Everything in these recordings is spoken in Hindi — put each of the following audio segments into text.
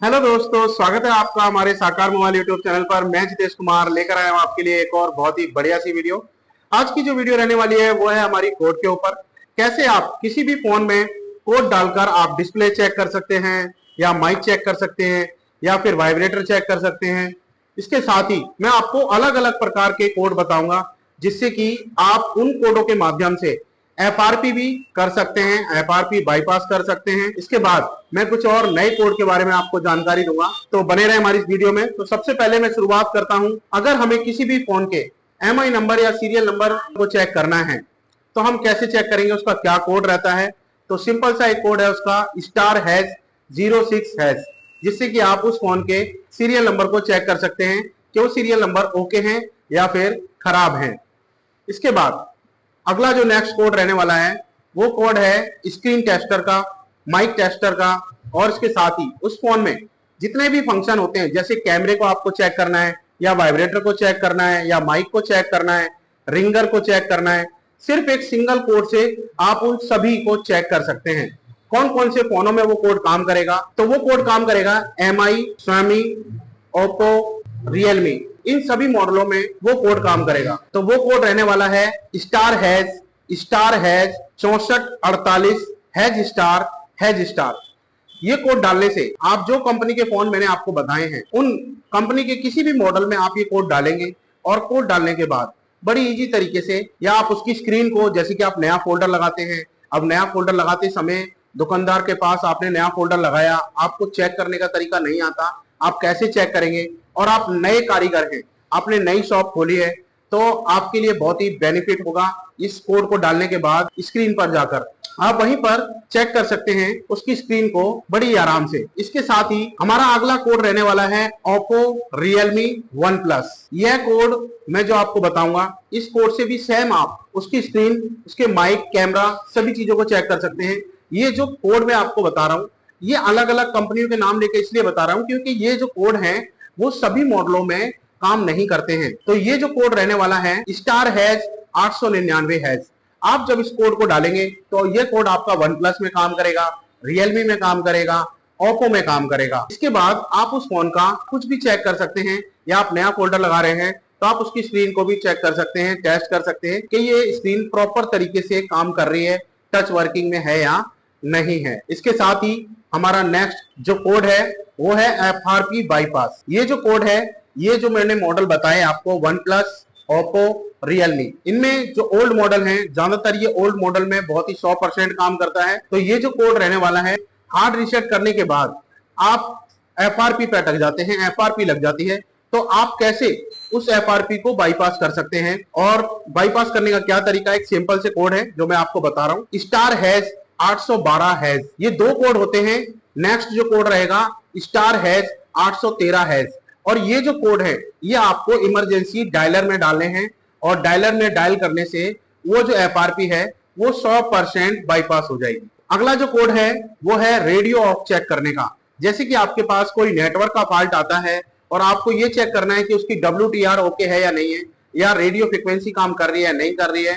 हेलो दोस्तों, स्वागत है आपका हमारे साकार मोबाइल यूट्यूब चैनल पर। मैं जितेश कुमार लेकर आया हूं आपके लिए एक और बहुत ही बढ़िया सी वीडियो। आज की जो वीडियो रहने वाली है वो है हमारी कोड के ऊपर। कैसे आप किसी भी फोन में कोड डालकर आप डिस्प्ले चेक कर सकते हैं, या माइक चेक कर सकते हैं, या फिर वाइब्रेटर चेक कर सकते हैं। इसके साथ ही मैं आपको अलग अलग प्रकार के कोड बताऊंगा, जिससे कि आप उन कोडों के माध्यम से एफआरपी भी कर सकते हैं, एफआरपी बाईपास कर सकते हैं। इसके बाद मैं कुछ और नए कोड के बारे में आपको जानकारी दूंगा, तो बने रहे हमारी इस वीडियो में। तो सबसे पहले मैं शुरुआत करता हूं। अगर हमें किसी भी फोन के एमआई नंबर या सीरियल नंबर को चेक करना है तो हम कैसे चेक करेंगे, उसका क्या कोड रहता है। तो सिंपल सा एक कोड है उसका, *#06#, जिससे कि आप उस फोन के सीरियल नंबर को चेक कर सकते हैं कि वो सीरियल नंबर ओके हैं या फिर खराब हैं। इसके बाद अगला जो नेक्स्ट कोड रहने वाला है वो कोड है स्क्रीन टेस्टर का, माइक टेस्टर का। और इसके साथ ही उस फोन में जितने भी फंक्शन होते हैं, जैसे कैमरे को आपको चेक करना है, या वाइब्रेटर को चेक करना है, या माइक को चेक करना है, रिंगर को चेक करना है, सिर्फ एक सिंगल कोड से आप उन सभी को चेक कर सकते हैं। कौन कौन से फोनों में वो कोड काम करेगा, तो वो कोड काम करेगा एमआई, स्वामी, ओप्पो, रियलमी, इन सभी मॉडलों में वो कोड काम करेगा। तो वो कोड रहने वाला है *#6448##। ये कोड डालने से आप जो कंपनी के फोन मैंने आपको बताए हैं उन कंपनी के किसी भी मॉडल में आप ये कोड डालेंगे, और कोड डालने के बाद बड़ी इजी तरीके से, या आप उसकी स्क्रीन को, जैसे कि आप नया फोल्डर लगाते हैं, अब नया फोल्डर लगाते समय दुकानदार के पास आपने नया फोल्डर लगाया, आपको चेक करने का तरीका नहीं आता, आप कैसे चेक करेंगे। और आप नए कारीगर हैं, आपने नई शॉप खोली है, तो आपके लिए बहुत ही बेनिफिट होगा इस कोड को डालने के बाद। स्क्रीन पर जाकर आप वहीं पर चेक कर सकते हैं उसकी स्क्रीन को बड़ी आराम से। इसके साथ ही हमारा अगला कोड रहने वाला है ओप्पो, रियलमी, वन प्लस। यह कोड मैं जो आपको बताऊंगा, इस कोड से भी सेम आप उसकी स्क्रीन, उसके माइक, कैमरा, सभी चीजों को चेक कर सकते हैं। ये जो कोड मैं आपको बता रहा हूं, ये अलग अलग कंपनियों के नाम लेके इसलिए बता रहा हूं क्योंकि ये जो कोड है वो सभी मॉडलों में काम नहीं करते हैं। तो ये जो कोड रहने वाला है *#899#। आप जब इस कोड को डालेंगे तो ये कोड आपका वन प्लस में काम करेगा, रियलमी में काम करेगा, ओप्पो में काम करेगा। इसके बाद आप उस फोन का कुछ भी चेक कर सकते हैं, या आप नया फोल्डर लगा रहे हैं तो आप उसकी स्क्रीन को भी चेक कर सकते हैं, टेस्ट कर सकते हैं कि ये स्क्रीन प्रॉपर तरीके से काम कर रही है, टच वर्किंग में है या नहीं है। इसके साथ ही हमारा नेक्स्ट जो कोड है वो है एफआरपी बाईपास। ये जो कोड है, ये जो मैंने मॉडल बताए आपको, वन प्लस, ओप्पो, रियलमी, इनमें जो ओल्ड मॉडल हैं, ज्यादातर ये ओल्ड मॉडल में बहुत ही 100% काम करता है। तो ये जो कोड रहने वाला है, हार्ड रीसेट करने के बाद आप एफआरपी पे अटक जाते हैं, एफआरपी लग जाती है, तो आप कैसे उस एफआरपी को बाईपास कर सकते हैं। और बाईपास करने का क्या तरीका, एक सिंपल से कोड है जो मैं आपको बता रहा हूं, *#812#। ये दो कोड होते हैं। नेक्स्ट जो कोड रहेगा *#813#। और ये जो कोड है ये आपको इमरजेंसी डायलर में डालने हैं, और डायलर में डायल करने से वो जो एफआरपी है वो 100% बाईपास हो जाएगी। अगला जो कोड है वो है रेडियो ऑफ चेक करने का। जैसे कि आपके पास कोई नेटवर्क का फॉल्ट आता है और आपको ये चेक करना है कि उसकी WTR ओके है या नहीं है, या रेडियो फ्रिक्वेंसी काम कर रही है या नहीं कर रही है,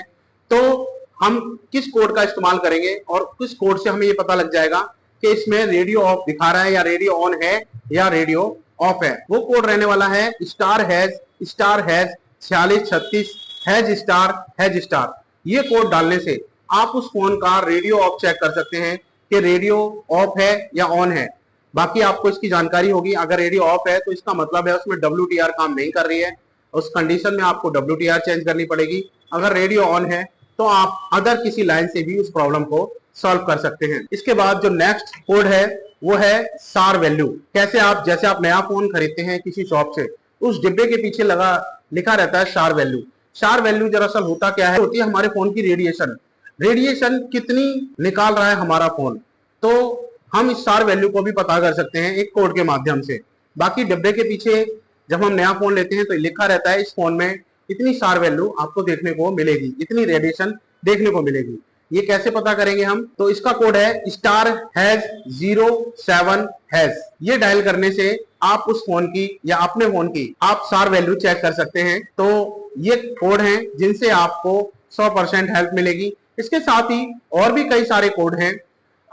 तो हम किस कोड का इस्तेमाल करेंगे, और किस कोड से हमें ये पता लग जाएगा कि इसमें रेडियो ऑफ दिखा रहा है, या रेडियो ऑन है, या रेडियो ऑफ है। वो कोड रहने वाला है *#4636##। ये कोड डालने से आप उस फोन का रेडियो ऑफ चेक कर सकते हैं कि रेडियो ऑफ है या ऑन है। बाकी आपको इसकी जानकारी होगी, अगर रेडियो ऑफ है तो इसका मतलब है उसमें WTR काम नहीं कर रही है, उस कंडीशन में आपको WTR चेंज करनी पड़ेगी। अगर रेडियो ऑन है तो आप अदर किसी लाइन से भी उस प्रॉब्लम को सॉल्व कर सकते हैं। इसके बाद जो नेक्स्ट कोड है वो है SAR वैल्यू। कैसे आप, जैसे आप नया फोन खरीदते हैं किसी शॉप से, उस डिब्बे के पीछे लिखा रहता है SAR वैल्यू। SAR वैल्यू दरअसल होता क्या है, होती है हमारे फोन की रेडिएशन कितनी निकाल रहा है हमारा फोन। तो हम इस SAR वैल्यू को भी पता कर सकते हैं एक कोड के माध्यम से। बाकी डिब्बे के पीछे जब हम नया फोन लेते हैं तो लिखा रहता है इस फोन में इतनी SAR वैल्यू आपको देखने को मिलेगी, इतनी रेडिएशन देखने को मिलेगी। ये कैसे पता करेंगे हम, तो इसका कोड है *#07#। ये डायल करने से आप उस फोन की या अपने फोन की आप SAR वैल्यू चेक कर सकते हैं। तो ये कोड हैं जिनसे आपको 100% हेल्प मिलेगी। इसके साथ ही और भी कई सारे कोड हैं।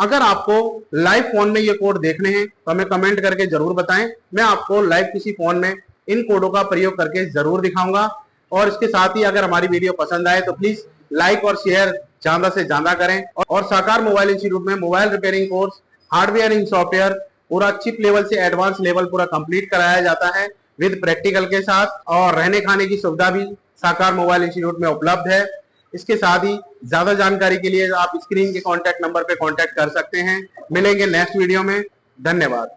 अगर आपको लाइव फोन में ये कोड देखने हैं तो हमें कमेंट करके जरूर बताएं। मैं आपको लाइव किसी फोन में इन कोडों का प्रयोग करके जरूर दिखाऊंगा। और इसके साथ ही अगर हमारी वीडियो पसंद आए तो प्लीज लाइक और शेयर ज्यादा से ज्यादा करें। और साकार मोबाइल इंस्टीट्यूट में मोबाइल रिपेयरिंग कोर्स, हार्डवेयर इन सॉफ्टवेयर पूरा चिप लेवल से एडवांस लेवल पूरा कंप्लीट कराया जाता है विद प्रैक्टिकल के साथ। और रहने खाने की सुविधा भी साकार मोबाइल इंस्टीट्यूट में उपलब्ध है। इसके साथ ही ज्यादा जानकारी के लिए आप स्क्रीन के कॉन्टैक्ट नंबर पे कॉन्टैक्ट कर सकते हैं। मिलेंगे नेक्स्ट वीडियो में। धन्यवाद।